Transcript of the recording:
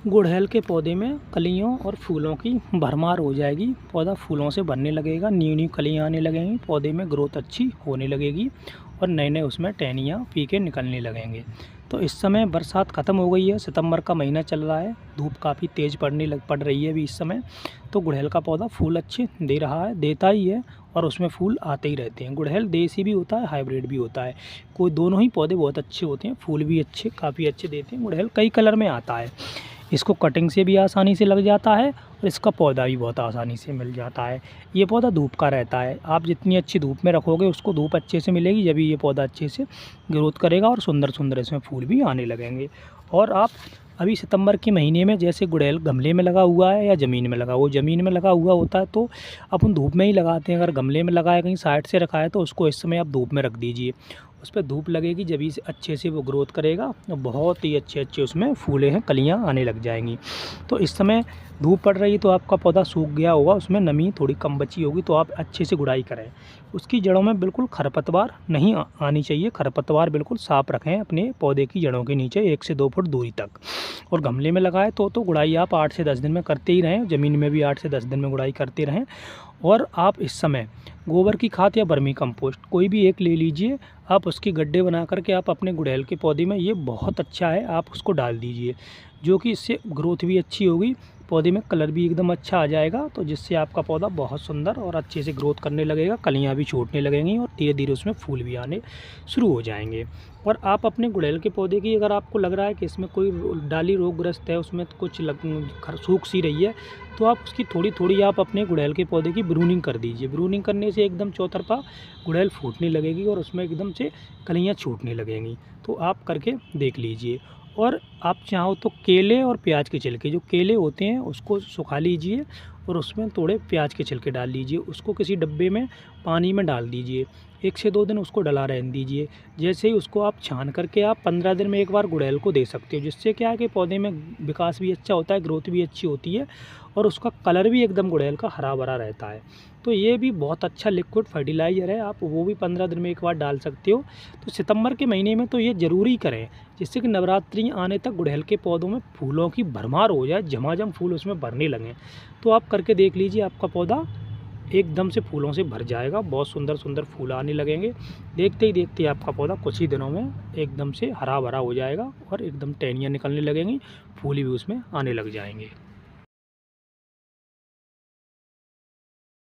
गुड़हल के पौधे में कलियों और फूलों की भरमार हो जाएगी। पौधा फूलों से भरने लगेगा, न्यू न्यू कलियाँ आने लगेंगी, पौधे में ग्रोथ अच्छी होने लगेगी और नए नए उसमें टहनियाँ पी के निकलने लगेंगे। तो इस समय बरसात ख़त्म हो गई है, सितंबर का महीना चल रहा है, धूप काफ़ी तेज़ पड़ रही है अभी इस समय। तो गुड़हल का पौधा फूल अच्छे दे रहा है, देता ही है और उसमें फूल आते ही रहते हैं। गुड़हल देसी भी होता है, हाइब्रिड भी होता है, कोई दोनों ही पौधे बहुत अच्छे होते हैं, फूल भी अच्छे काफ़ी अच्छे देते हैं। गुड़हल कई कलर में आता है, इसको कटिंग से भी आसानी से लग जाता है और इसका पौधा भी बहुत आसानी से मिल जाता है। ये पौधा धूप का रहता है, आप जितनी अच्छी धूप में रखोगे उसको धूप अच्छे से मिलेगी, जब ये पौधा अच्छे से ग्रोथ करेगा और सुंदर सुंदर इसमें फूल भी आने लगेंगे। और आप अभी सितंबर के महीने में जैसे गुड़हल गमले में लगा हुआ है या ज़मीन में लगा हुआ, ज़मीन में लगा हुआ होता है तो अपन धूप में ही लगाते हैं। अगर गमले में लगा है, कहीं साइड से रखा है, तो उसको इस समय आप धूप में रख दीजिए, उस पर धूप लगेगी, जब इसे अच्छे से वो ग्रोथ करेगा और बहुत ही अच्छे अच्छे उसमें फूले हैं, कलियाँ आने लग जाएंगी। तो इस समय धूप पड़ रही है तो आपका पौधा सूख गया होगा, उसमें नमी थोड़ी कम बची होगी, तो आप अच्छे से गुड़ाई करें। उसकी जड़ों में बिल्कुल खरपतवार नहीं आनी चाहिए, खरपतवार बिल्कुल साफ़ रखें अपने पौधे की जड़ों के नीचे 1 से 2 फुट दूरी तक। और गमले में लगाए तो गुड़ाई आप 8 से 10 दिन में करते ही रहें, ज़मीन में भी 8 से 10 दिन में गुड़ाई करते रहें। और आप इस समय गोबर की खाद या वर्मी कंपोस्ट कोई भी एक ले लीजिए, आप उसके गड्ढे बना करके आप अपने गुड़हल के पौधे में, ये बहुत अच्छा है, आप उसको डाल दीजिए, जो कि इससे ग्रोथ भी अच्छी होगी, पौधे में कलर भी एकदम अच्छा आ जाएगा, तो जिससे आपका पौधा बहुत सुंदर और अच्छे से ग्रोथ करने लगेगा, कलियाँ भी छूटने लगेंगी और धीरे धीरे उसमें फूल भी आने शुरू हो जाएंगे। और आप अपने गुड़हल के पौधे की, अगर आपको लग रहा है कि इसमें कोई डाली रोगग्रस्त है, उसमें कुछ सूख सी रही है, तो आप उसकी थोड़ी थोड़ी आप अपने गुड़हल के पौधे की ब्रूनिंग कर दीजिए। ब्रूनिंग करने से एकदम चौतरफा गुड़हल फूटने लगेगी और उसमें एकदम से कलियाँ छूटने लगेंगी। तो आप करके देख लीजिए। और आप चाहो तो केले और प्याज के छिलके, जो केले होते हैं उसको सुखा लीजिए और उसमें थोड़े प्याज के छिलके डाल लीजिए, उसको किसी डब्बे में पानी में डाल दीजिए, 1 से 2 दिन उसको डला रहने दीजिए। जैसे ही उसको आप छान करके आप 15 दिन में एक बार गुड़हल को दे सकते हो, जिससे क्या है कि पौधे में विकास भी अच्छा होता है, ग्रोथ भी अच्छी होती है और उसका कलर भी एकदम गुड़हल का हरा भरा रहता है। तो ये भी बहुत अच्छा लिक्विड फर्टिलाइज़र है, आप वो भी 15 दिन में एक बार डाल सकते हो। तो सितंबर के महीने में तो ये ज़रूरी करें, जिससे कि नवरात्रि आने तक गुड़हल के पौधों में फूलों की भरमार हो जाए, झमाझम फूल उसमें भरने लगें। तो आप करके देख लीजिए, आपका पौधा एकदम से फूलों से भर जाएगा, बहुत सुंदर सुंदर फूल आने लगेंगे। देखते ही देखते आपका पौधा कुछ ही दिनों में एकदम से हरा भरा हो जाएगा और एकदम टहनियाँ निकलने लगेंगी, फूल भी उसमें आने लग जाएंगे।